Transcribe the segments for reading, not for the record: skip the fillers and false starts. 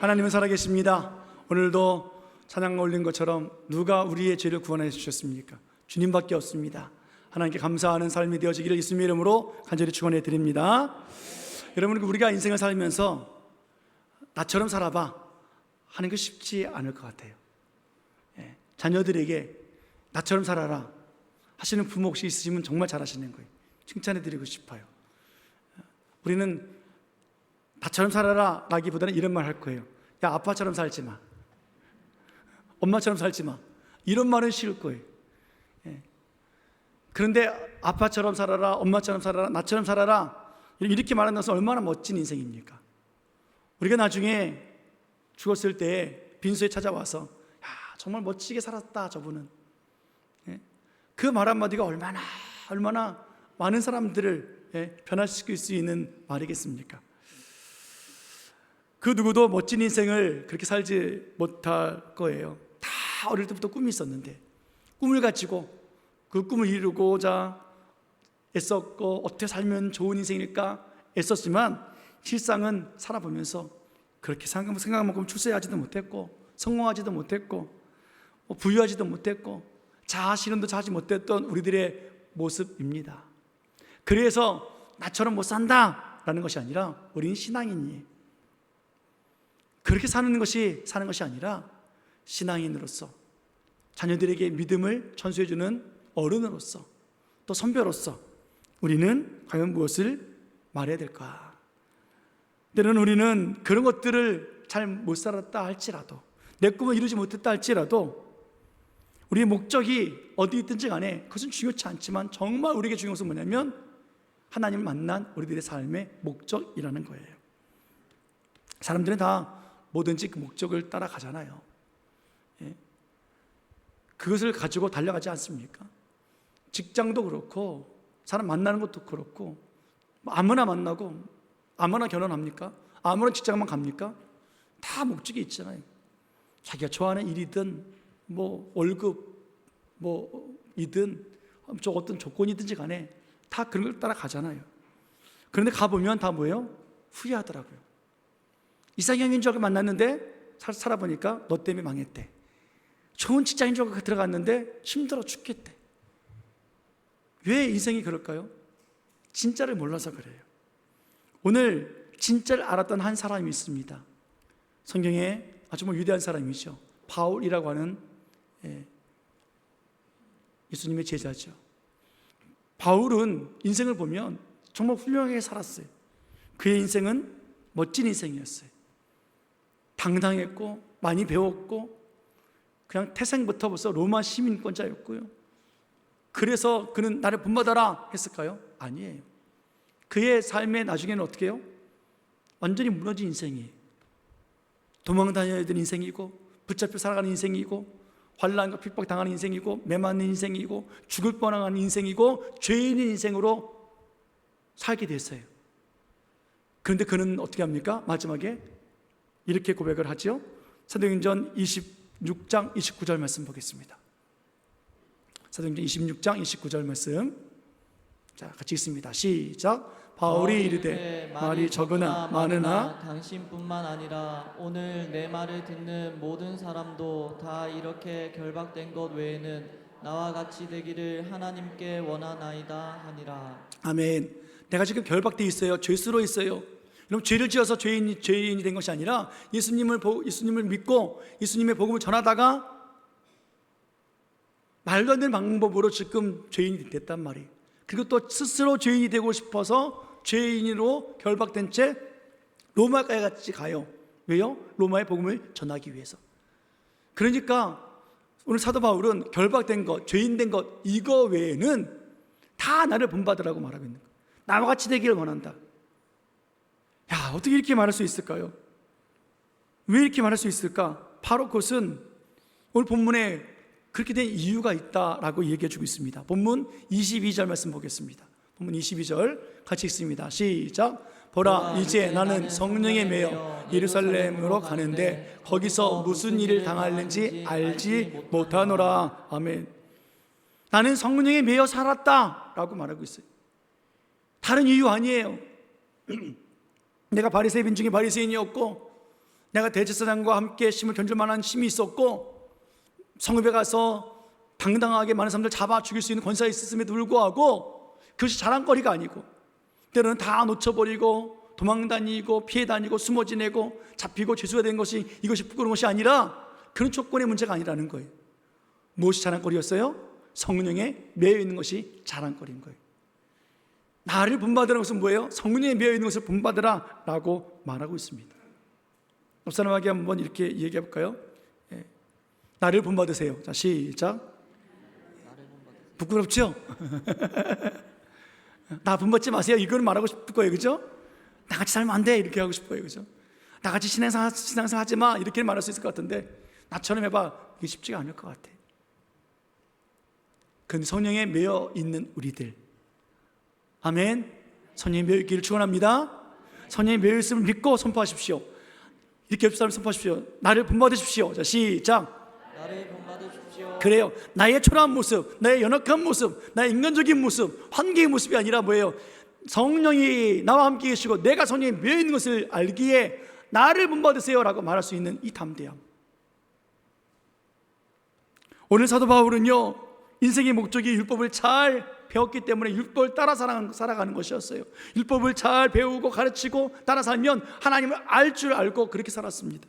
하나님은 살아계십니다. 오늘도 찬양 올린 것처럼 누가 우리의 죄를 구원해 주셨습니까? 주님밖에 없습니다. 하나님께 감사하는 삶이 되어지기를 예수님의 이름으로 간절히 축원해 드립니다. 여러분, 우리가 인생을 살면서 나처럼 살아봐 하는 게 쉽지 않을 것 같아요. 자녀들에게 나처럼 살아라 하시는 부모 혹시 있으시면 정말 잘하시는 거예요. 칭찬해 드리고 싶어요. 우리는 나처럼 살아라 라기보다는 이런 말 할 거예요. 야, 아빠처럼 살지 마, 엄마처럼 살지 마, 이런 말은 쉬울 거예요. 그런데 아빠처럼 살아라, 엄마처럼 살아라, 나처럼 살아라 이렇게 말하는 것은 얼마나 멋진 인생입니까? 우리가 나중에 죽었을 때 빈소에 찾아와서 야, 정말 멋지게 살았다 저분은, 그 말 한마디가 얼마나 많은 사람들을 변화시킬 수 있는 말이겠습니까? 그 누구도 멋진 인생을 그렇게 살지 못할 거예요. 다 어릴 때부터 꿈이 있었는데 꿈을 가지고 그 꿈을 이루고자 애썼고 어떻게 살면 좋은 인생일까 애썼지만 실상은 살아보면서 그렇게 생각한 만큼 출세하지도 못했고 성공하지도 못했고 부유하지도 못했고 자아 실현도 하지 못했던 우리들의 모습입니다. 그래서 나처럼 못 산다라는 것이 아니라 우리는 신앙인이에요. 그렇게 사는 것이 아니라 신앙인으로서 자녀들에게 믿음을 전수해주는 어른으로서 또 선배로서 우리는 과연 무엇을 말해야 될까? 때로는 우리는 그런 것들을 잘 못 살았다 할지라도, 내 꿈을 이루지 못했다 할지라도 우리의 목적이 어디 있든지 간에 그것은 중요치 않지만 정말 우리에게 중요한 것은 뭐냐면 하나님을 만난 우리들의 삶의 목적이라는 거예요. 사람들은 다 뭐든지 그 목적을 따라가잖아요. 그것을 가지고 달려가지 않습니까? 직장도 그렇고 사람 만나는 것도 그렇고 아무나 만나고 아무나 결혼합니까? 아무나 직장만 갑니까? 다 목적이 있잖아요. 자기가 좋아하는 일이든 월급 이든 어떤 조건이든지 간에 다 그런 걸 따라가잖아요. 그런데 가보면 다 뭐예요? 후회하더라고요. 이상형인 줄 알고 만났는데 살아보니까 너 때문에 망했대. 좋은 직장인 줄 알고 들어갔는데 힘들어 죽겠대. 왜 인생이 그럴까요? 진짜를 몰라서 그래요. 오늘 진짜를 알았던 한 사람이 있습니다. 성경에 아주 위대한 사람이죠. 바울이라고 하는 예수님의 제자죠. 바울은 인생을 보면 정말 훌륭하게 살았어요. 그의 인생은 멋진 인생이었어요. 당당했고 많이 배웠고 그냥 태생부터 벌써 로마 시민권자였고요. 그래서 그는 나를 본받아라 했을까요? 아니에요. 그의 삶의 나중에는 어떻게 해요? 완전히 무너진 인생이에요. 도망 다녀야 되는 인생이고 붙잡혀 살아가는 인생이고 환난과 핍박당하는 인생이고 매맞는 인생이고 죽을 뻔한 인생이고 죄인인 인생으로 살게 됐어요. 그런데 그는 어떻게 합니까? 마지막에 이렇게 고백을 하죠. 사도행전 26장 29절 말씀 보겠습니다. 사도행전 26장 29절 말씀, 자, 같이 읽습니다. 시작. 바울이 이르되 말이 적으나 많으나 당신뿐만 아니라 오늘 내 말을 듣는 모든 사람도 다 이렇게 결박된 것 외에는 나와 같이 되기를 하나님께 원하나이다 하니라. 아멘. 내가 지금 결박되어 있어요. 죄수로 있어요. 여러분, 죄를 지어서 죄인이 된 것이 아니라 예수님을 믿고 예수님의 복음을 전하다가 말도 안 되는 방법으로 지금 죄인이 됐단 말이에요. 그리고 또 스스로 죄인이 되고 싶어서 죄인으로 결박된 채 로마까지 같이 가요. 왜요? 로마의 복음을 전하기 위해서. 그러니까 오늘 사도 바울은 결박된 것, 죄인 된 것 이거 외에는 다 나를 본받으라고 말하고 있는 거예요. 나와 같이 되기를 원한다. 야, 어떻게 이렇게 말할 수 있을까요? 왜 이렇게 말할 수 있을까? 바로 그것은 오늘 본문에 그렇게 된 이유가 있다라고 얘기해 주고 있습니다. 본문 22절 말씀 보겠습니다. 본문 22절 같이 읽습니다. 시작. 보라, 이제 나는 성령에 매여 예루살렘으로 가는데 거기서 무슨 일을 당할는지 알지 못하노라. 아멘. 나는 성령에 매여 살았다라고 말하고 있어요. 다른 이유 아니에요. 내가 바리새인 중에 바리새인이었고 내가 대제사장과 함께 심을 견줄 만한 힘이 있었고 성읍에 가서 당당하게 많은 사람들 잡아 죽일 수 있는 권세가 있었음에도 불구하고 그것이 자랑거리가 아니고 때로는 다 놓쳐버리고 도망다니고 피해다니고 숨어 지내고 잡히고 죄수가 된 것이 이것이 부끄러운 것이 아니라 그런 조건의 문제가 아니라는 거예요. 무엇이 자랑거리였어요? 성령에 매여 있는 것이 자랑거리인 거예요. 나를 본받으라는 것은 뭐예요? 성령에 매여 있는 것을 본받으라 라고 말하고 있습니다. 옆 사람에게 한번 이렇게 얘기해 볼까요? 나를 본받으세요. 자, 시작. 부끄럽죠? 나 본받지 마세요. 이걸 말하고 싶을 거예요. 그죠? 나같이 살면 안 돼. 이렇게 하고 싶어요. 그죠? 나같이 신앙생활 하지 마. 이렇게 말할 수 있을 것 같은데 나처럼 해봐. 이게 쉽지가 않을 것 같아. 그런데 성령에 매여 있는 우리들, 아멘. 성령에 매여 있기를 축원합니다. 성령에 매여 있음을 믿고 선포하십시오. 이렇게 옆 사람 선포하십시오. 나를 본받으십시오. 자, 시작. 나를 본받으십시오. 그래요. 나의 초라한 모습, 나의 연약한 모습, 나의 인간적인 모습, 환경의 모습이 아니라 뭐예요? 성령이 나와 함께 계시고 내가 성령에 매여 있는 것을 알기에 나를 본받으세요 라고 말할 수 있는 이 담대함. 오늘 사도 바울은요, 인생의 목적이 율법을 잘 배웠기 때문에 율법을 따라 살아가는 것이었어요. 율법을 잘 배우고 가르치고 따라 살면 하나님을 알 줄 알고 그렇게 살았습니다.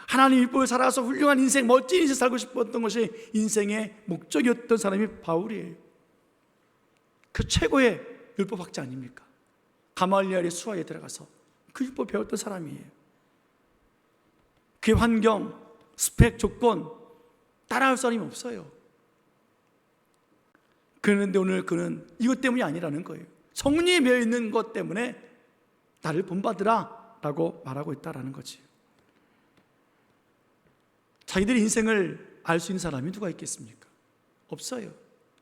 하나님 율법을 살아서 훌륭한 인생, 멋진 인생 살고 싶었던 것이 인생의 목적이었던 사람이 바울이에요. 그 최고의 율법학자 아닙니까? 가말리엘의 수하에 들어가서 그 율법 배웠던 사람이에요. 그의 환경, 스펙, 조건 따라할 사람이 없어요. 그런데 오늘 그는 이것 때문이 아니라는 거예요. 성령이 매여 있는 것 때문에 나를 본받으라 라고 말하고 있다는 거지. 자기들의 인생을 알 수 있는 사람이 누가 있겠습니까? 없어요.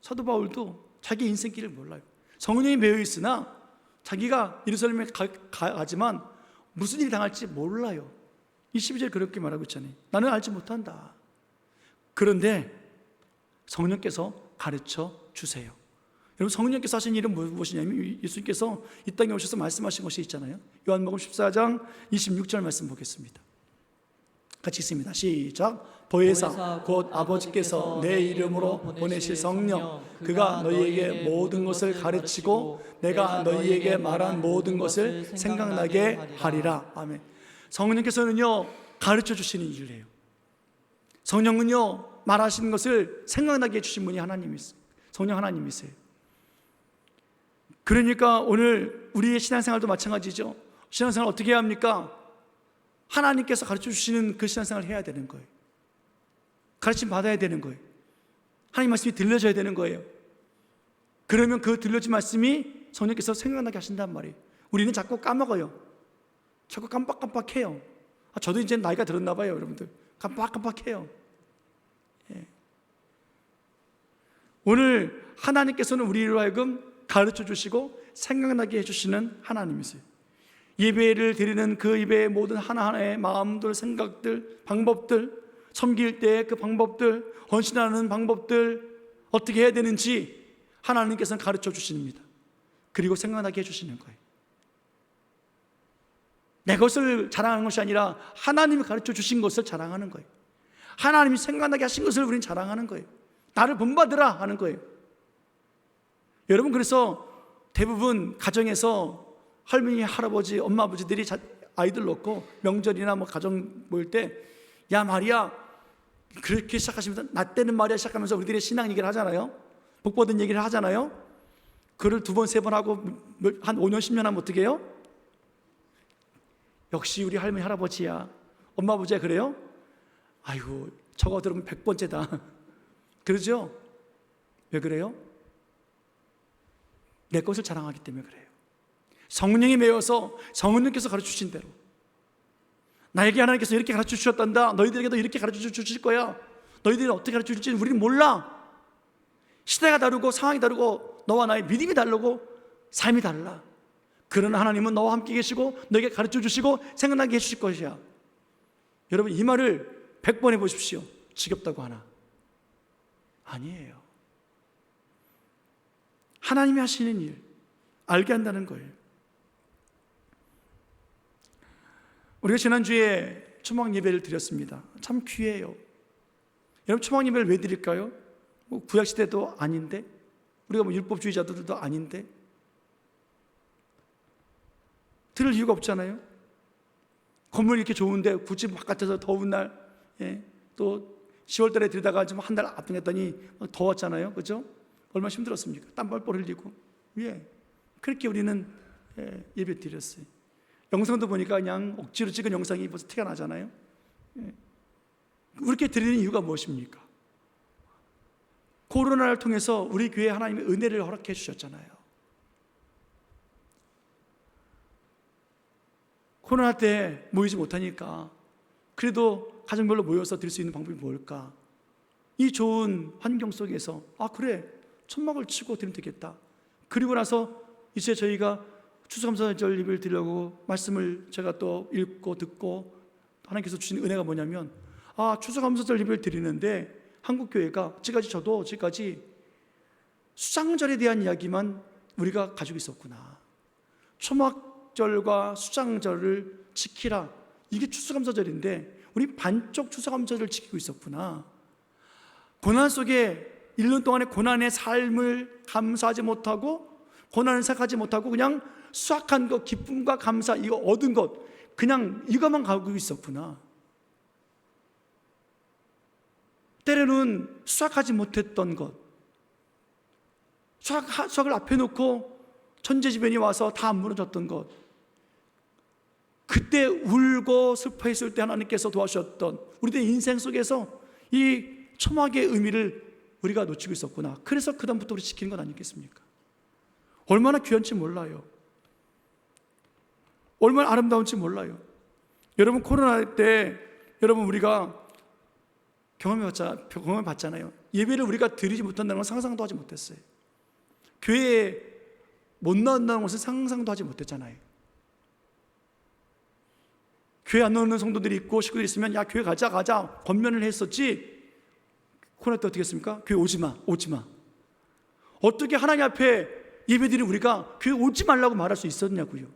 사도 바울도 자기 인생길을 몰라요. 성령이 매여 있으나 자기가 예루살렘에 가지만 무슨 일이 당할지 몰라요. 22절 그렇게 말하고 있잖아요. 나는 알지 못한다. 그런데 성령께서 가르쳐 주세요. 여러분, 성령께서 하신 일은 무엇이냐면 예수님께서 이 땅에 오셔서 말씀하신 것이 있잖아요. 요한복음 14장 26절 말씀 보겠습니다. 같이 읽습니다. 시작. 보혜사 곧 아버지께서 내 이름으로 보내실 성령, 그가 너희에게 모든 것을 가르치고 내가 너희에게 말한 모든 것을 생각나게 하리라. 아멘. 성령께서는요, 가르쳐 주시는 일을 해요. 성령은요, 말하시는 것을 생각나게 해주신 분이 하나님이세요. 성령 하나님이세요. 그러니까 오늘 우리의 신앙생활도 마찬가지죠. 신앙생활 어떻게 해야 합니까? 하나님께서 가르쳐 주시는 그 신앙생활을 해야 되는 거예요. 가르침 받아야 되는 거예요. 하나님 말씀이 들려져야 되는 거예요. 그러면 그 들려진 말씀이 성령께서 생각나게 하신단 말이에요. 우리는 자꾸 까먹어요. 자꾸 깜빡깜빡해요. 저도 이제 나이가 들었나 봐요, 여러분들. 깜빡깜빡해요. 예. 오늘 하나님께서는 우리로 하여금 가르쳐 주시고 생각나게 해주시는 하나님이세요. 예배를 드리는 그 예배의 모든 하나하나의 마음들, 생각들, 방법들, 섬길 때의 그 방법들, 헌신하는 방법들, 어떻게 해야 되는지 하나님께서는 가르쳐 주십니다. 그리고 생각나게 해주시는 거예요. 내 것을 자랑하는 것이 아니라 하나님이 가르쳐 주신 것을 자랑하는 거예요. 하나님이 생각나게 하신 것을 우리는 자랑하는 거예요. 나를 본받으라 하는 거예요. 여러분, 그래서 대부분 가정에서 할머니, 할아버지, 엄마, 아버지들이 아이들 놓고 명절이나 뭐 가정 모일 때, 야 말이야, 그렇게 시작하시면서 나 때는 말이야 시작하면서 우리들의 신앙 얘기를 하잖아요. 복 받은 얘기를 하잖아요. 그를 2번, 3번 하고 한 5년, 10년 하면 어떻게 해요? 역시 우리 할머니, 할아버지야, 엄마, 아버지야, 그래요? 아이고, 저거 들으면 100번째다. 그러죠? 왜 그래요? 내 것을 자랑하기 때문에 그래요. 성령이 매여서 성령께서 가르쳐 주신 대로, 나에게 하나님께서 이렇게 가르쳐 주셨단다, 너희들에게도 이렇게 가르쳐 주실 거야, 너희들이 어떻게 가르쳐 줄지는 우리는 몰라. 시대가 다르고 상황이 다르고 너와 나의 믿음이 다르고 삶이 달라. 그러나 하나님은 너와 함께 계시고 너에게 가르쳐 주시고 생각나게 해주실 것이야. 여러분, 이 말을 100번 해보십시오. 지겹다고 하나? 아니에요. 하나님이 하시는 일 알게 한다는 거예요. 우리가 지난주에 초막 예배를 드렸습니다. 참 귀해요. 여러분, 초막 예배를 왜 드릴까요? 뭐 구약 시대도 아닌데, 우리가 뭐 율법주의자들도 아닌데 들을 이유가 없잖아요. 건물이 이렇게 좋은데 굳이 바깥에서 더운 날, 또 10월 달에 들다가 좀 한 달 앞당했더니 더웠잖아요. 그죠? 얼마나 힘들었습니까? 땀 뻘뻘 흘리고. 그렇게 우리는 예배 드렸어요. 영상도 보니까 그냥 억지로 찍은 영상이 벌써 티가 나잖아요. 그렇게 드리는 이유가 무엇입니까? 코로나를 통해서 우리 교회에 하나님의 은혜를 허락해 주셨잖아요. 코로나 때 모이지 못하니까 그래도 가정별로 모여서 드릴 수 있는 방법이 뭘까? 이 좋은 환경 속에서 그래, 천막을 치고 드리면 되겠다. 그리고 나서 이제 저희가 추수감사절 예배를 드리려고 말씀을 제가 또 읽고 듣고 하나님께서 주신 은혜가 뭐냐면 추수감사절 예배를 드리는데 한국교회가 지금까지 수장절에 대한 이야기만 우리가 가지고 있었구나. 초막절과 수장절을 지키라. 이게 추수감사절인데 우리 반쪽 추수감사절을 지키고 있었구나. 고난 속에 1년 동안의 고난의 삶을 감사하지 못하고 고난을 생각하지 못하고 그냥 수확한 것, 기쁨과 감사, 이거 얻은 것, 그냥 이것만 가지고 있었구나. 때로는 수확하지 못했던 것, 수확을 앞에 놓고 천재지변이 와서 다 무너졌던 것, 그때 울고 슬퍼했을 때 하나님께서 도와주셨던 우리들 인생 속에서 이 초막의 의미를 우리가 놓치고 있었구나. 그래서 그 다음부터 우리 지키는 것 아니겠습니까? 얼마나 귀한지 몰라요. 얼마나 아름다운지 몰라요. 여러분, 코로나 때 여러분 우리가 경험해봤잖아요. 예배를 우리가 드리지 못한다는 건 상상도 하지 못했어요. 교회에 못 나온다는 것은 상상도 하지 못했잖아요. 교회 안 나오는 성도들이 있고 식구들이 있으면 야, 교회 가자 권면을 했었지. 코로나 때 어떻게 했습니까? 교회 오지 마. 어떻게 하나님 앞에 예배드리는 우리가 교회 오지 말라고 말할 수 있었냐고요.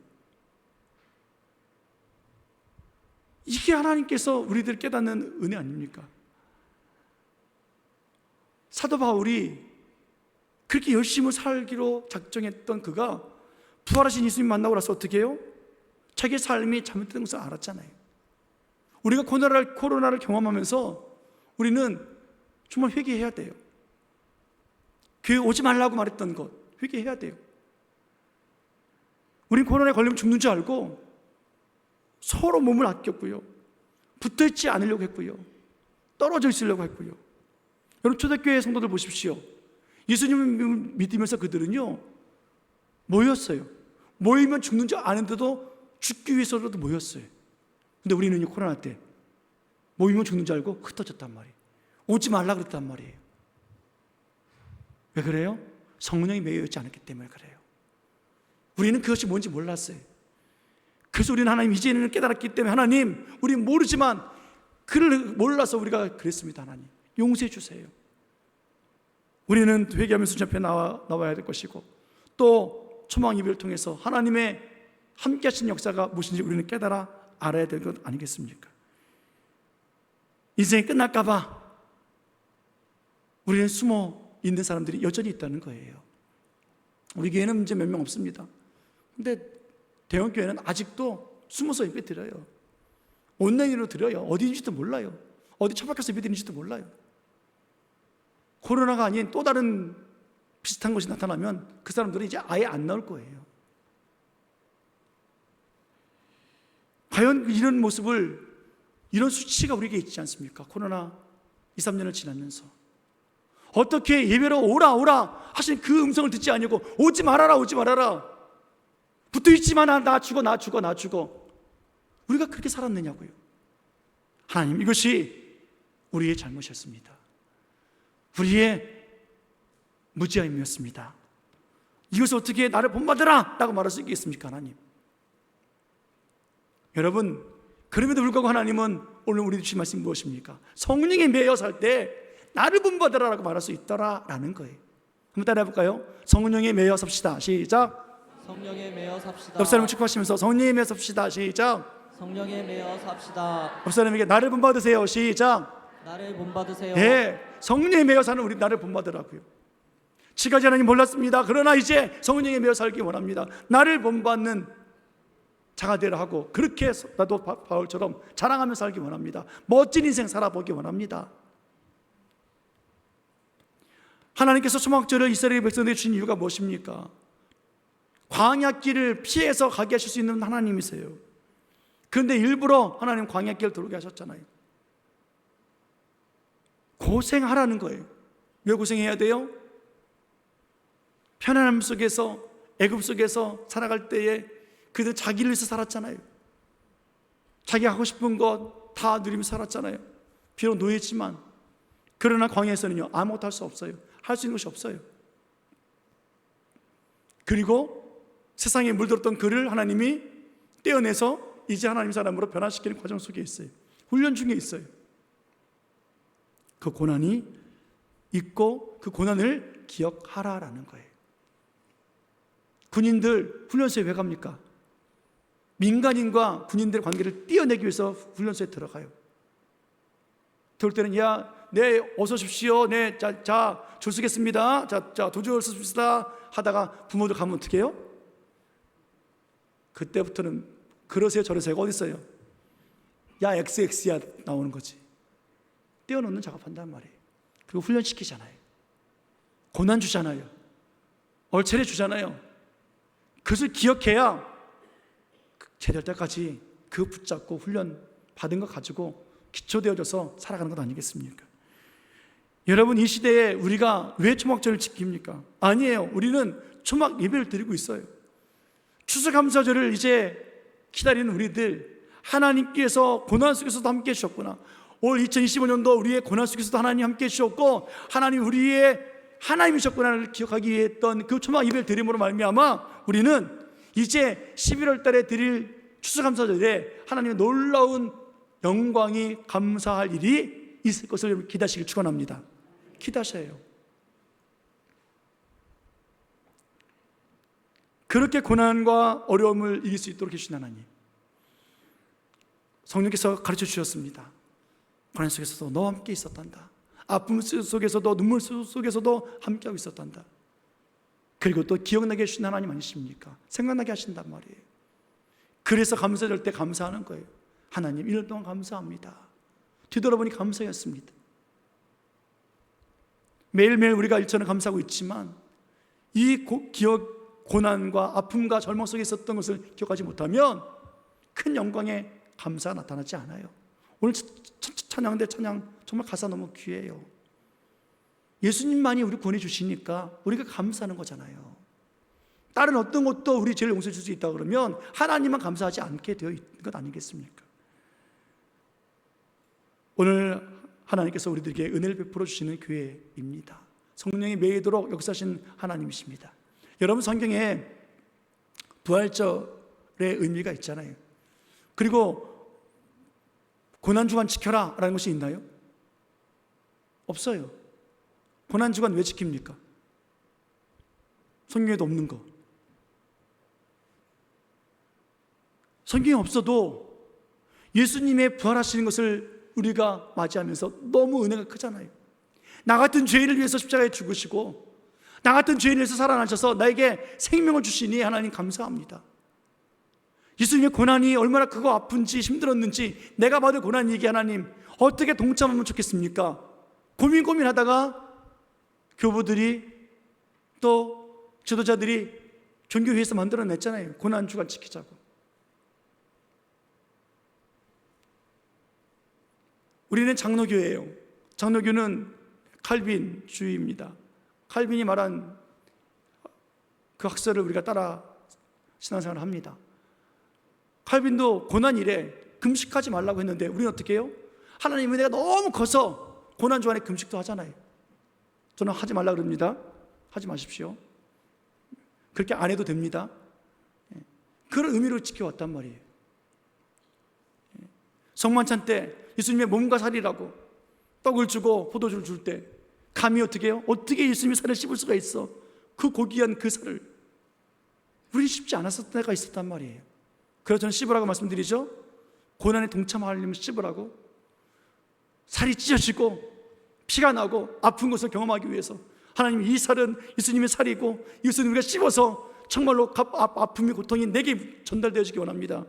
이게 하나님께서 우리들 깨닫는 은혜 아닙니까? 사도 바울이 그렇게 열심히 살기로 작정했던 그가 부활하신 예수님 만나고 나서 어떻게 해요? 자기의 삶이 잘못된 것을 알았잖아요. 우리가 코로나를 경험하면서 우리는 정말 회개해야 돼요. 교회 오지 말라고 말했던 것 회개해야 돼요. 우린 코로나에 걸리면 죽는 줄 알고 서로 몸을 아꼈고요, 붙어있지 않으려고 했고요, 떨어져 있으려고 했고요. 여러분, 초대교회 성도들 보십시오. 예수님을 믿으면서 그들은요 모였어요. 모이면 죽는 줄 아는데도 죽기 위해서라도 모였어요. 근데 우리는 코로나 때 모이면 죽는 줄 알고 흩어졌단 말이에요. 오지 말라 그랬단 말이에요. 왜 그래요? 성령이 매여 있지 않았기 때문에 그래요. 우리는 그것이 뭔지 몰랐어요. 그래서 우리는 하나님 이제는 깨달았기 때문에 하나님, 우리 모르지만 그를 몰라서 우리가 그랬습니다. 하나님 용서해 주세요. 우리는 회개하면서 주 앞에 나와야 될 것이고, 또 초막 예배를 통해서 하나님의 함께 하신 역사가 무엇인지 우리는 깨달아 알아야 될 것 아니겠습니까? 인생이 끝날까 봐 우리는 숨어 있는 사람들이 여전히 있다는 거예요. 우리 교회는 이제 몇 명 없습니다. 근데 대형 교회는 아직도 숨어서 예배 드려요. 온라인으로 드려요. 어디인지도 몰라요. 어디 처박혀서 예배 드리는지도 몰라요. 코로나가 아닌 또 다른 비슷한 것이 나타나면 그 사람들은 이제 아예 안 나올 거예요. 과연 이런 모습을, 이런 수치가 우리에게 있지 않습니까? 코로나 2, 3년을 지나면서 어떻게 예배로 오라 하신 그 음성을 듣지 아니고 오지 말아라 붙어있지만 나 죽어 우리가 그렇게 살았느냐고요. 하나님, 이것이 우리의 잘못이었습니다. 우리의 무지함이었습니다. 이것을 어떻게 나를 본받으라 라고 말할 수 있겠습니까? 하나님, 여러분, 그럼에도 불구하고 하나님은 오늘 우리 주신 말씀이 무엇입니까? 성령에 매여 살 때 나를 본받으라 라고 말할 수 있더라라는 거예요. 한번 따라해 볼까요? 성령에 매여 삽시다. 시작. 성령에 매여 삽시다. 옆 사람을 축복하시면서 성령에 매여 삽시다. 시작. 성령에 매여 삽시다. 옆 사람에게 나를 본받으세요. 시작. 나를 본받으세요. 네, 성령에 매여 사는 우리 나를 본받으라고요. 지금까지 하나님 몰랐습니다. 그러나 이제 성령에 매여 살기 원합니다. 나를 본받는 자가 되라 하고, 그렇게 나도 바울처럼 자랑하며 살기 원합니다. 멋진 인생 살아보기 원합니다. 하나님께서 초막절을 이스라엘 백성에게 주신 이유가 무엇입니까? 광야길을 피해서 가게 하실 수 있는 하나님이세요. 그런데 일부러 하나님 광야길을 들어오게 하셨잖아요. 고생하라는 거예요. 왜 고생해야 돼요? 편안함 속에서, 애굽 속에서 살아갈 때에 그들 자기를 위해서 살았잖아요. 자기가 하고 싶은 것 다 누리며 살았잖아요. 비록 노예지만. 그러나 광야에서는요, 아무것도 할 수 없어요. 할 수 있는 것이 없어요. 그리고 세상에 물들었던 그를 하나님이 떼어내서 이제 하나님 사람으로 변화시키는 과정 속에 있어요. 훈련 중에 있어요. 그 고난이 있고 그 고난을 기억하라라는 거예요. 군인들 훈련소에 왜 갑니까? 민간인과 군인들의 관계를 떼어내기 위해서 훈련소에 들어가요. 들어올 때는 네, 어서 오십시오. 네, 줄 서겠습니다. 도줄 서십시다. 하다가 부모들 가면 어떻게 해요? 그때부터는 그러세요, 저러세요가 어디 있어요? 야, XX야 나오는 거지. 떼어놓는 작업한단 말이에요. 그리고 훈련시키잖아요. 고난 주잖아요. 얼차려 주잖아요. 그것을 기억해야 제대할 때까지 그 붙잡고 훈련 받은 거 가지고 기초되어져서 살아가는 것 아니겠습니까? 여러분, 이 시대에 우리가 왜 초막절을 지킵니까? 아니에요. 우리는 초막 예배를 드리고 있어요. 추수감사절을 이제 기다리는 우리들, 하나님께서 고난 속에서도 함께 해주셨구나. 올 2025년도 우리의 고난 속에서도 하나님 함께 해주셨고, 하나님 우리의 하나님이셨구나를 기억하기 위해 했던 그 초막 예배를 드림으로 말미암아 우리는 이제 11월 달에 드릴 추수감사절에 하나님의 놀라운 영광이 감사할 일이 있을 것을 기다시길 축원합니다. 기다셔요. 그렇게 고난과 어려움을 이길 수 있도록 해주신 하나님, 성령께서 가르쳐 주셨습니다. 고난 속에서도 너와 함께 있었단다. 아픔 속에서도 눈물 속에서도 함께하고 있었단다. 그리고 또 기억나게 해주신 하나님 아니십니까? 생각나게 하신단 말이에요. 그래서 감사절 때 감사하는 거예요. 하나님, 1년 동안 감사합니다. 뒤돌아보니 감사였습니다. 매일매일 우리가 일처럼 감사하고 있지만 이 고난과 아픔과 절망 속에 있었던 것을 기억하지 못하면 큰 영광의 감사가 나타나지 않아요. 오늘 찬양인데 찬양 정말 가사 너무 귀해요. 예수님만이 우리 구원해 주시니까 우리가 감사하는 거잖아요. 다른 어떤 것도 우리 죄를 용서해 줄 수 있다 그러면 하나님만 감사하지 않게 되어 있는 것 아니겠습니까? 오늘 하나님께서 우리들에게 은혜를 베풀어 주시는 교회입니다. 성령이 매이도록 역사하신 하나님이십니다. 여러분, 성경에 부활절의 의미가 있잖아요. 그리고 고난주간 지켜라 라는 것이 있나요? 없어요. 고난주간 왜 지킵니까? 성경에도 없는 거. 성경에 없어도 예수님의 부활하시는 것을 우리가 맞이하면서 너무 은혜가 크잖아요. 나 같은 죄인을 위해서 십자가에 죽으시고 나 같은 죄인을 위해서 살아나셔서 나에게 생명을 주시니 하나님 감사합니다. 예수님의 고난이 얼마나 크고 아픈지 힘들었는지 내가 받을 고난 얘기 하나님 어떻게 동참하면 좋겠습니까? 고민하다가 교부들이 또 지도자들이 종교회에서 만들어냈잖아요. 고난주간 지키자고. 우리는 장로교예요. 장로교는 칼빈주의입니다. 칼빈이 말한 그 학설을 우리가 따라 신앙생활을 합니다. 칼빈도 고난일에 금식하지 말라고 했는데 우리는 어떻게 해요? 하나님의 은혜가 너무 커서 고난주간에 금식도 하잖아요. 저는 하지 말라 그럽니다. 하지 마십시오. 그렇게 안 해도 됩니다. 그런 의미로 지켜왔단 말이에요. 성만찬 때 예수님의 몸과 살이라고 떡을 주고 포도주를 줄 때 감히 어떻게 해요? 어떻게 예수님의 살을 씹을 수가 있어? 그 고귀한 그 살을 우리 씹지 않았을 때가 있었단 말이에요. 그래서 저는 씹으라고 말씀드리죠. 고난에 동참하려면 씹으라고? 살이 찢어지고 피가 나고 아픈 것을 경험하기 위해서 하나님, 이 살은 예수님의 살이고 이것은 우리가 씹어서 정말로 아픔이, 고통이 내게 전달되어지기 원합니다.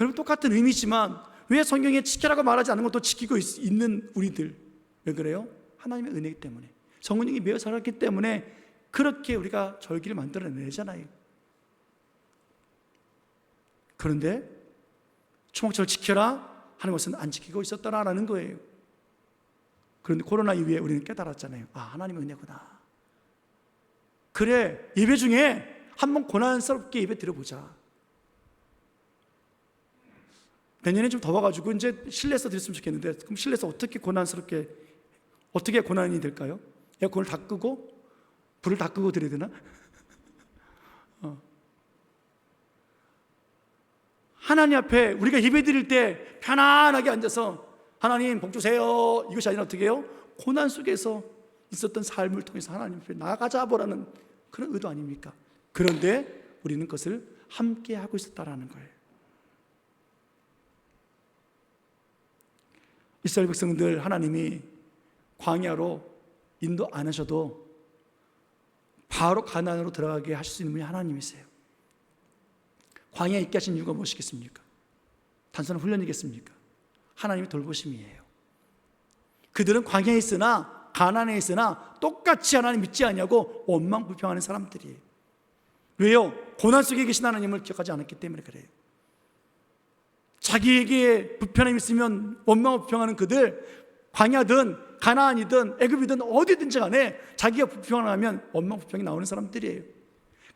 여러분, 똑같은 의미지만 왜 성경에 지키라고 말하지 않은 것도 지키고 있는 우리들, 왜 그래요? 하나님의 은혜이기 때문에, 성령이 매어 살았기 때문에 그렇게 우리가 절기를 만들어내잖아요. 그런데 초막절을 지켜라 하는 것은 안 지키고 있었다라는 거예요. 그런데 코로나 이후에 우리는 깨달았잖아요. 아, 하나님의 은혜구나. 그래, 예배 중에 한번 고난스럽게 예배 드려보자. 내년에 좀 더워가지고 이제 실내에서 드렸으면 좋겠는데, 그럼 실내에서 어떻게 고난스럽게, 어떻게 고난이 될까요? 에어컨을 다 끄고 불을 다 끄고 드려야 되나? 하나님 앞에 우리가 예배 드릴 때 편안하게 앉아서 하나님 복 주세요, 이것이 아니라 어떻게 해요? 고난 속에서 있었던 삶을 통해서 하나님 앞에 나아가자 보라는 그런 의도 아닙니까? 그런데 우리는 그것을 함께 하고 있었다라는 거예요. 이스라엘 백성들 하나님이 광야로 인도 안 하셔도 바로 가나안으로 들어가게 하실 수 있는 분이 하나님이세요. 광야에 있게 하신 이유가 무엇이겠습니까? 단순한 훈련이겠습니까? 하나님의 돌보심이에요. 그들은 광야에 있으나 가나안에 있으나 똑같이 하나님 믿지 않냐고 원망불평하는 사람들이에요. 왜요? 고난 속에 계신 하나님을 기억하지 않았기 때문에 그래요. 자기에게 불편함이 있으면 원망을 불평하는 그들, 광야든 가나안이든 애굽이든 어디든지 간에 자기가 불평하면 원망 불평이 나오는 사람들이에요.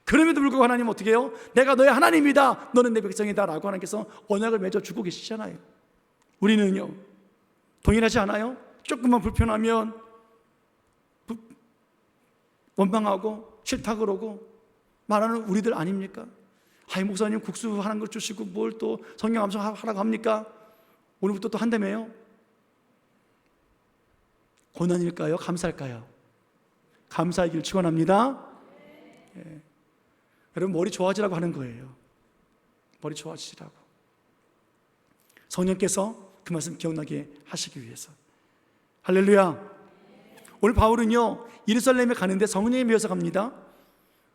그럼에도 불구하고 하나님은 어떻게 해요? 내가 너의 하나님이다, 너는 내 백성이다 라고 하나님께서 언약을 맺어주고 계시잖아요. 우리는요, 동일하지 않아요? 조금만 불편하면 원망하고 싫다 그러고 말하는 우리들 아닙니까? 아이, 목사님 국수 하는 걸 주시고 뭘 또 성경 암송 하라고 합니까? 오늘부터 또 한다며요? 고난일까요? 감사일까요? 감사하기를 축원합니다. 예. 여러분, 머리 좋아지라고 하는 거예요. 머리 좋아지라고. 성령께서 그 말씀 기억나게 하시기 위해서. 할렐루야. 오늘 바울은요, 예루살렘에 가는데 성령에 매여서 갑니다.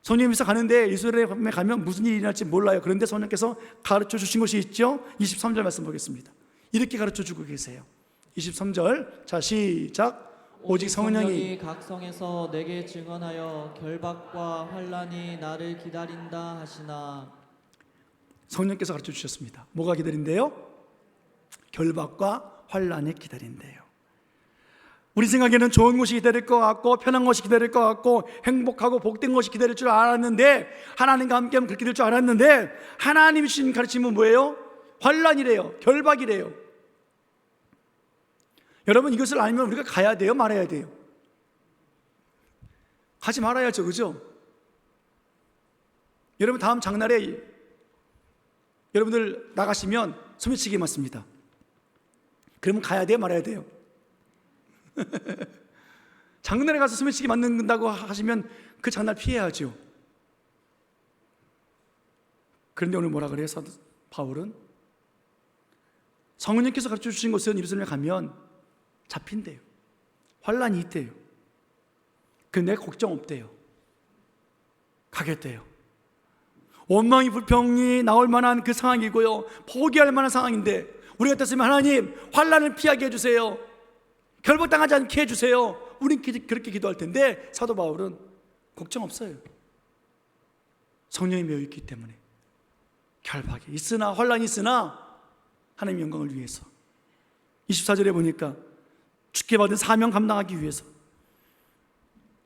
성령에 매여서 가는데 예루살렘에 가면 무슨 일이 일어날지 몰라요. 그런데 성령께서 가르쳐 주신 것이 있죠. 23절 말씀 보겠습니다. 이렇게 가르쳐 주고 계세요. 23절, 자 시작. 오직 성령이 각 성에서 내게 증언하여 결박과 환난이 나를 기다린다 하시나. 성령께서 가르쳐 주셨습니다. 뭐가 기다린대요? 결박과 환난이 기다린대요. 우리 생각에는 좋은 것이 기다릴 것 같고 편한 것이 기다릴 것 같고 행복하고 복된 것이 기다릴 줄 알았는데, 하나님과 함께하면 그렇게 될 줄 알았는데, 하나님이 주신 가르침은 뭐예요? 환난이래요. 결박이래요. 여러분, 이것을 알면 우리가 가야 돼요? 말아야 돼요? 가지 말아야죠, 그죠? 여러분, 다음 장날에 여러분들 나가시면 소매치기 맞습니다. 그러면 가야 돼요? 말아야 돼요? 장날에 가서 소매치기 맞는다고 하시면 그 장날 피해야죠. 그런데 오늘 뭐라 그래요? 사도 바울은 성령께서 가르쳐 주신 것은 예루살렘에 가면 잡힌대요. 환난이 있대요. 근데 걱정 없대요. 가겠대요. 원망이 불평이 나올 만한 그 상황이고요, 포기할 만한 상황인데 우리 같았으면 하나님 환난을 피하게 해주세요, 결박당하지 않게 해주세요, 우린 그렇게 기도할 텐데 사도 바울은 걱정 없어요. 성령이 매여 있기 때문에 결박이 있으나 환난이 있으나 하나님의 영광을 위해서. 24절에 보니까 주께 받은 사명 감당하기 위해서.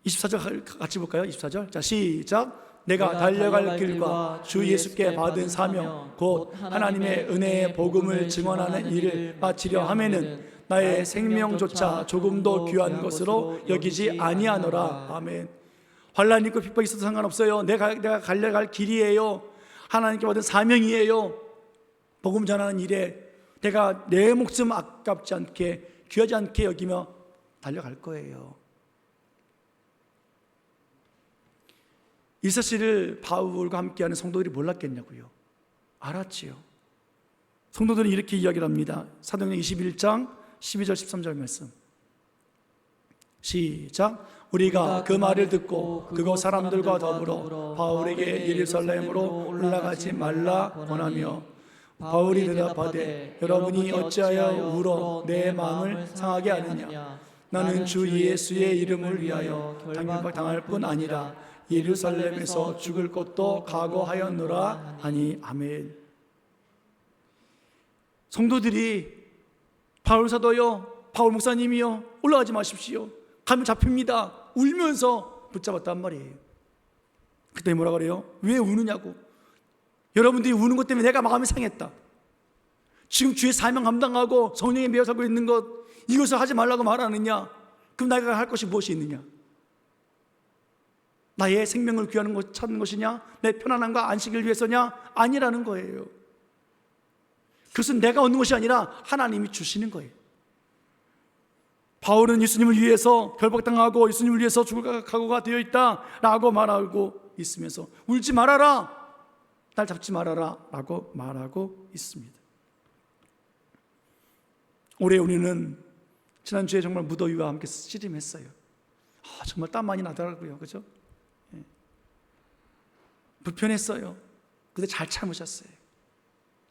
24절 같이 볼까요? 24절, 자 시작. 내가 달려갈 길과 주 예수께 받은 사명 곧 하나님의 은혜의 복음을 증언하는 일을 마치려 하면은 나의 생명조차 조금도 귀한 것으로 여기지 아니하노라. 아멘. 환난 있고 핍박이 있어도 상관없어요. 내가 달려갈 길이에요. 하나님께 받은 사명이에요. 복음 전하는 일에 내가 내 목숨 아깝지 않게 귀하지 않게 여기며 달려갈 거예요. 이 사실을 바울과 함께하는 성도들이 몰랐겠냐고요. 알았지요. 성도들은 이렇게 이야기를 합니다. 사도행전 21장 12절 13절 말씀 시작. 우리가 그 말을 듣고 그곳 사람들과 더불어 바울에게 예루살렘으로 올라가지 말라 권하며 바울이 대답하되 여러분이 어찌하여 울어 내 마음을 상하게 하느냐. 나는 주 예수의 이름을 위하여 당할 뿐 아니라 예루살렘에서 죽을 것도 각오하였노라 하니. 아멘. 성도들이 바울 사도요, 바울 목사님이요, 올라가지 마십시오. 가면 잡힙니다. 울면서 붙잡았단 말이에요. 그때 뭐라 그래요? 왜 우느냐고. 여러분들이 우는 것 때문에 내가 마음이 상했다. 지금 주의 사명 감당하고 성령에 매여 살고 있는 것, 이것을 하지 말라고 말하느냐? 그럼 내가 할 것이 무엇이 있느냐? 나의 생명을 귀하는 것 찾는 것이냐? 내 편안함과 안식을 위해서냐? 아니라는 거예요. 그것은 내가 얻는 것이 아니라 하나님이 주시는 거예요. 바울은 예수님을 위해서 결박당하고 예수님을 위해서 죽을 각오가 되어 있다라고 말하고 있으면서 울지 말아라, 날 잡지 말아라 라고 말하고 있습니다. 올해 우리는 지난주에 정말 무더위와 함께 씨름했어요. 정말 땀 많이 나더라고요. 그죠? 예. 불편했어요. 근데 잘 참으셨어요.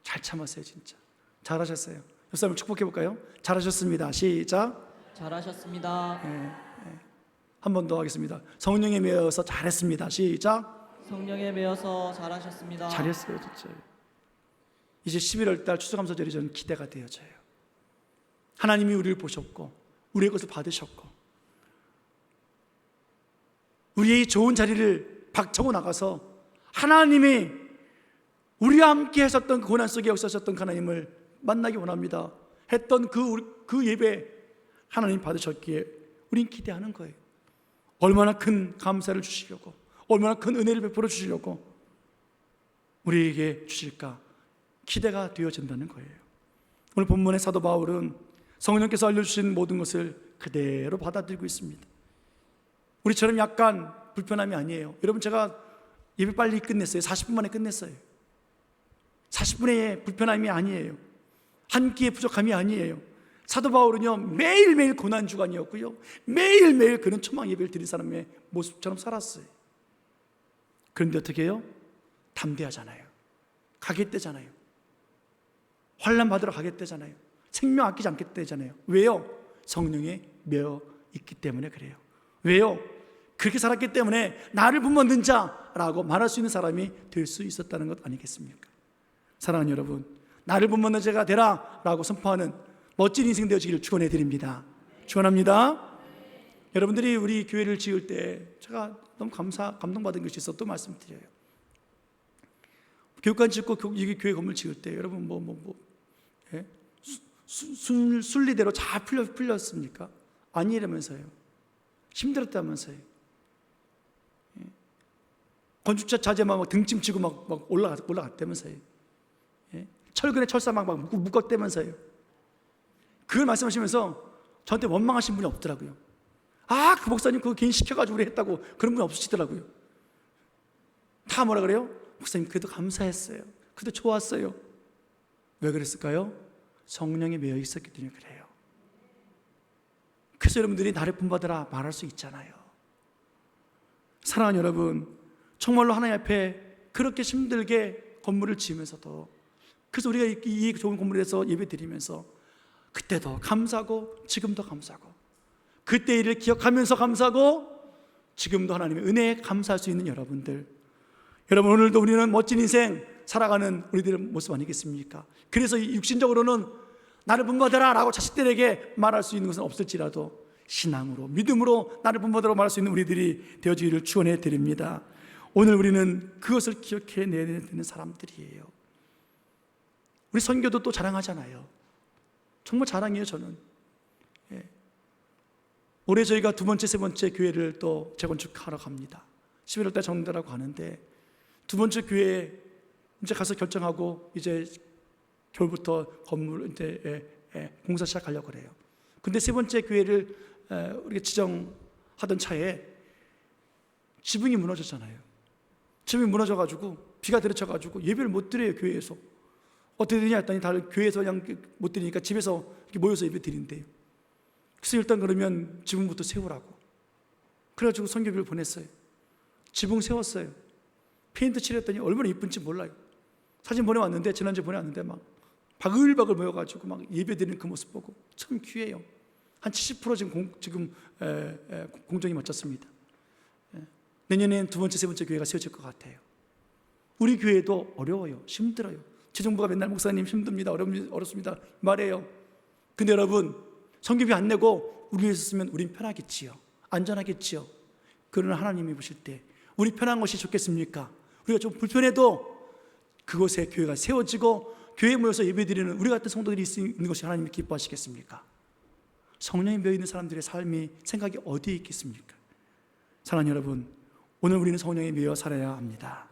잘 참았어요. 진짜 잘하셨어요. 옆 사람을 축복해 볼까요? 잘하셨습니다. 시작. 잘하셨습니다. 한 번 더 하겠습니다. 성령에 매여서 잘했습니다. 시작. 성령에 매여서 잘하셨습니다. 잘했어요. 진짜. 이제 11월 달 추수감사절이 저는 기대가 되어져요. 하나님이 우리를 보셨고 우리의 것을 받으셨고 우리의 좋은 자리를 박차고 나가서 하나님이 우리와 함께 하셨던 그 고난 속에 역사하셨던 하나님을 만나기 원합니다 했던 그 예배 하나님 받으셨기에 우린 기대하는 거예요. 얼마나 큰 감사를 주시려고, 얼마나 큰 은혜를 베풀어 주시려고 우리에게 주실까 기대가 되어진다는 거예요. 오늘 본문의 사도 바울은 성령께서 알려주신 모든 것을 그대로 받아들이고 있습니다. 우리처럼 약간 불편함이 아니에요. 여러분, 제가 예배 빨리 끝냈어요. 40분 만에 끝냈어요. 40분의 불편함이 아니에요. 한 끼의 부족함이 아니에요. 사도 바울은요, 매일매일 고난주간이었고요, 매일매일 그는 초막 예배를 드린 사람의 모습처럼 살았어요. 그런데 어떻게 해요? 담대하잖아요. 가겠대잖아요. 환난 받으러 가겠대잖아요. 생명 아끼지 않겠대잖아요. 왜요? 성령에 매여 있기 때문에 그래요. 왜요? 그렇게 살았기 때문에 나를 본받는 자라고 말할 수 있는 사람이 될 수 있었다는 것 아니겠습니까? 사랑하는 여러분, 나를 본받는 자가 되라 라고 선포하는 멋진 인생 되어지기를 축원해 드립니다. 축원합니다. 여러분들이 우리 교회를 지을 때 제가 너무 감동받은 것이 있어 또 말씀드려요. 교육관 짓고 이게 교회 건물 지을 때 여러분 예? 순리대로 잘 풀렸습니까? 아니라면서요. 힘들었다면서요. 예? 건축자 자재만 막 등짐 치고 막 올라갔다면서요. 예? 철근에 철사 막 묶었다면서요. 그걸 말씀하시면서 저한테 원망하신 분이 없더라고요. 그 목사님 그거 괜히 시켜가지고 우리 했다고 그런 분 없으시더라고요. 다 뭐라 그래요? 목사님 그래도 감사했어요. 그래도 좋았어요. 왜 그랬을까요? 성령에 매여 있었기 때문에 그래요. 그래서 여러분들이 나를 본받으라 말할 수 있잖아요. 사랑하는 여러분, 정말로 하나님 앞에 그렇게 힘들게 건물을 지으면서도, 그래서 우리가 이 좋은 건물에서 예배 드리면서 그때도 감사하고 지금도 감사하고 그때 일을 기억하면서 감사하고 지금도 하나님의 은혜에 감사할 수 있는 여러분들, 여러분 오늘도 우리는 멋진 인생 살아가는 우리들의 모습 아니겠습니까? 그래서 육신적으로는 나를 본받아라 라고 자식들에게 말할 수 있는 것은 없을지라도 신앙으로, 믿음으로 나를 본받으라 말할 수 있는 우리들이 되어지기를 축원해 드립니다. 오늘 우리는 그것을 기억해 내야 되는 사람들이에요. 우리 선교도 또 자랑하잖아요. 정말 자랑이에요. 저는 올해 저희가 두 번째, 세 번째 교회를 또 재건축하러 갑니다. 11월 달 정도라고 하는데 두 번째 교회 이제 가서 결정하고 이제 겨울부터 건물 이제 공사 시작하려고 그래요. 근데 세 번째 교회를 우리가 지정하던 차에 지붕이 무너졌잖아요. 지붕이 무너져가지고 비가 들어쳐가지고 예배를 못 드려요. 교회에서. 어떻게 되냐 했더니 다른 교회에서 그냥 못 드리니까 집에서 이렇게 모여서 예배 드린대요. 그래서 일단 그러면 지붕부터 세우라고. 그래가지고 선교비를 보냈어요. 지붕 세웠어요. 페인트 칠했더니 얼마나 이쁜지 몰라요. 사진 보내왔는데, 지난주에 보내왔는데 막 바글바글 모여가지고 막 예배 드리는 그 모습 보고 참 귀해요. 한 70% 지금 공정이 마쳤습니다. 내년엔 두 번째, 세 번째 교회가 세워질 것 같아요. 우리 교회도 어려워요. 힘들어요. 최정부가 맨날 목사님 힘듭니다. 어렵습니다. 말해요. 근데 여러분, 성교비 안 내고 우리 교회에 있으면 우린 편하겠지요. 안전하겠지요. 그러나 하나님이 보실 때 우리 편한 것이 좋겠습니까? 우리가 좀 불편해도 그곳에 교회가 세워지고 교회에 모여서 예배드리는 우리 같은 성도들이 있는 것이 하나님이 기뻐하시겠습니까? 성령이 메어있는 사람들의 삶이 생각이 어디에 있겠습니까? 사랑하는 여러분, 오늘 우리는 성령에 메어 살아야 합니다.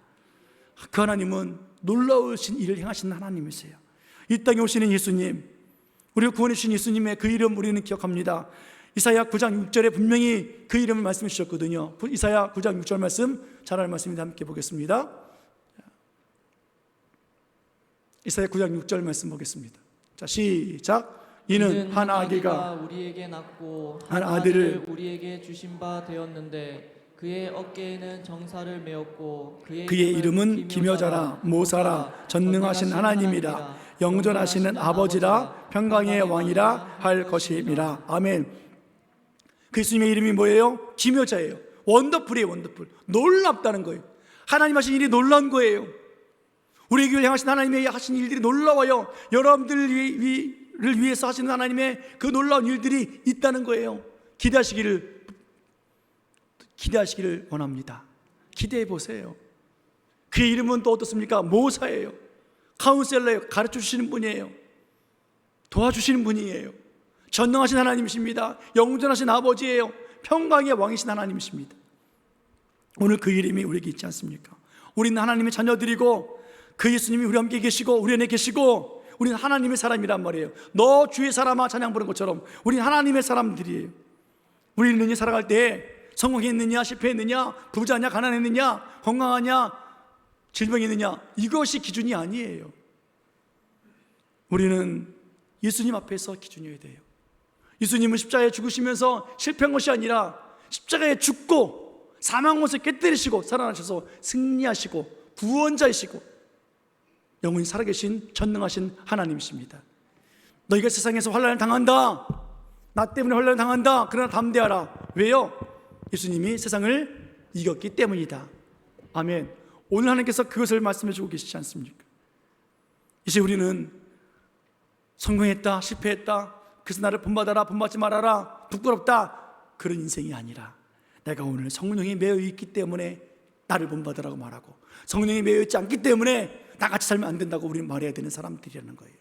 그 하나님은 놀라우신 일을 행하시는 하나님이세요. 이 땅에 오시는 예수님, 우리를 구원해 주신 예수님의 그 이름 우리는 기억합니다. 이사야 9장 6절에 분명히 그 이름을 말씀해 주셨거든요. 이사야 9장 6절 말씀, 잘 아는 말씀입니다. 함께 보겠습니다. 이사야 9장 6절 말씀 보겠습니다. 자, 시작. 이는 한 아기가 우리에게 낳고 한 한 아들을 아들을 우리에게 주신 바 되었는데 그의 어깨에는 정사를 메었고 그의 이름은 기묘자라 모사라 전능하신 하나님이라 영존하시는 아버지라 평강의 왕이라 할 것임이라. 아멘. 그 예수님의 이름이 뭐예요? 기묘자예요. 원더풀이에요. 원더풀. 놀랍다는 거예요. 하나님 하신 일이 놀라운 거예요. 우리 교회를 향하신 하나님의 하신 일들이 놀라워요. 여러분들을 위해서 하시는 하나님의 그 놀라운 일들이 있다는 거예요. 기대하시기를 원합니다. 기대해 보세요. 그의 이름은 또 어떻습니까? 모사예요. 카운셀러예요. 가르쳐 주시는 분이에요. 도와주시는 분이에요. 전능하신 하나님이십니다. 영존하신 아버지예요. 평강의 왕이신 하나님이십니다. 오늘 그 이름이 우리에게 있지 않습니까? 우리는 하나님의 자녀들이고 그 예수님이 우리 함께 계시고 우리 안에 계시고 우리는 하나님의 사람이란 말이에요. 너 주의 사람아 찬양 부르는 것처럼 우리는 하나님의 사람들이에요. 우리는 살아갈 때 성공했느냐 실패했느냐 부자냐 가난했느냐 건강하냐 질병했느냐 이것이 기준이 아니에요. 우리는 예수님 앞에서 기준이어야 돼요. 예수님은 십자가에 죽으시면서 실패한 것이 아니라 십자가에 죽고 사망 못을 깨뜨리시고 살아나셔서 승리하시고 구원자이시고 영원히 살아계신 전능하신 하나님이십니다. 너희가 세상에서 환난을 당한다. 나 때문에 환난을 당한다. 그러나 담대하라. 왜요? 예수님이 세상을 이겼기 때문이다. 아멘. 오늘 하나님께서 그것을 말씀해 주고 계시지 않습니까? 이제 우리는 성공했다 실패했다 그래서 나를 본받아라 본받지 말아라 부끄럽다 그런 인생이 아니라 내가 오늘 성령이 매여 있기 때문에 나를 본받으라고 말하고 성령이 매여 있지 않기 때문에 나같이 살면 안 된다고 우리는 말해야 되는 사람들이라는 거예요.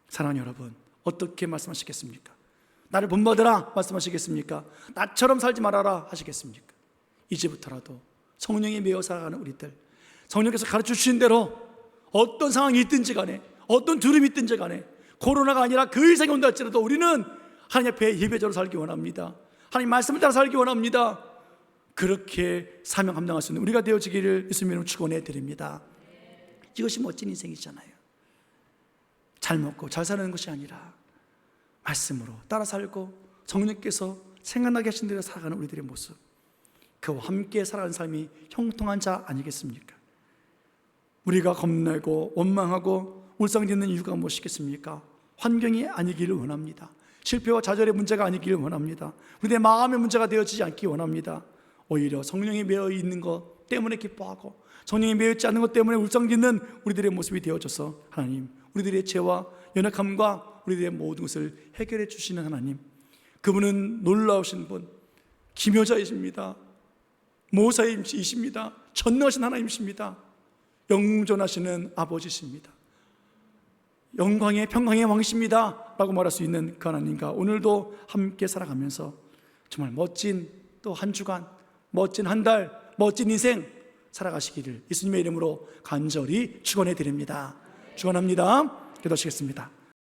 사랑하는 여러분, 어떻게 말씀하시겠습니까? 나를 본받으라 말씀하시겠습니까? 나처럼 살지 말아라 하시겠습니까? 이제부터라도 성령이 매여 살아가는 우리들, 성령께서 가르쳐 주신 대로 어떤 상황이 있든지 간에 어떤 두려움이 있든지 간에 코로나가 아니라 그 이상이 온다 할지라도 우리는 하나님 앞에 예배자로 살기 원합니다. 하나님 말씀을 따라 살기 원합니다. 그렇게 사명 감당할 수 있는 우리가 되어지기를 예수님 이름으로 축원해 드립니다. 이것이 멋진 인생이잖아요. 잘 먹고 잘 사는 것이 아니라 말씀으로 따라 살고 성령께서 생각나게 하신 대로 살아가는 우리들의 모습, 그와 함께 살아가는 삶이 형통한 자 아니겠습니까? 우리가 겁내고 원망하고 울상짓는 이유가 무엇이겠습니까? 환경이 아니기를 원합니다. 실패와 좌절의 문제가 아니기를 원합니다. 우리의 마음의 문제가 되어지지 않기 원합니다. 오히려 성령이 매여 있는 것 때문에 기뻐하고 성령이 매여 있지 않는 것 때문에 울상짓는 우리들의 모습이 되어져서 하나님, 우리들의 죄와 연약함과 우리들의 모든 것을 해결해 주시는 하나님, 그분은 놀라우신 분, 기묘자이십니다. 모사이십니다. 전능하신 하나님이십니다. 영존하시는 아버지십니다. 영광의 평강의 왕이십니다 라고 말할 수 있는 그 하나님과 오늘도 함께 살아가면서 정말 멋진 또 한 주간, 멋진 한 달, 멋진 인생 살아가시기를 예수님의 이름으로 간절히 축원해 드립니다. 축원합니다. 기도하시겠습니다.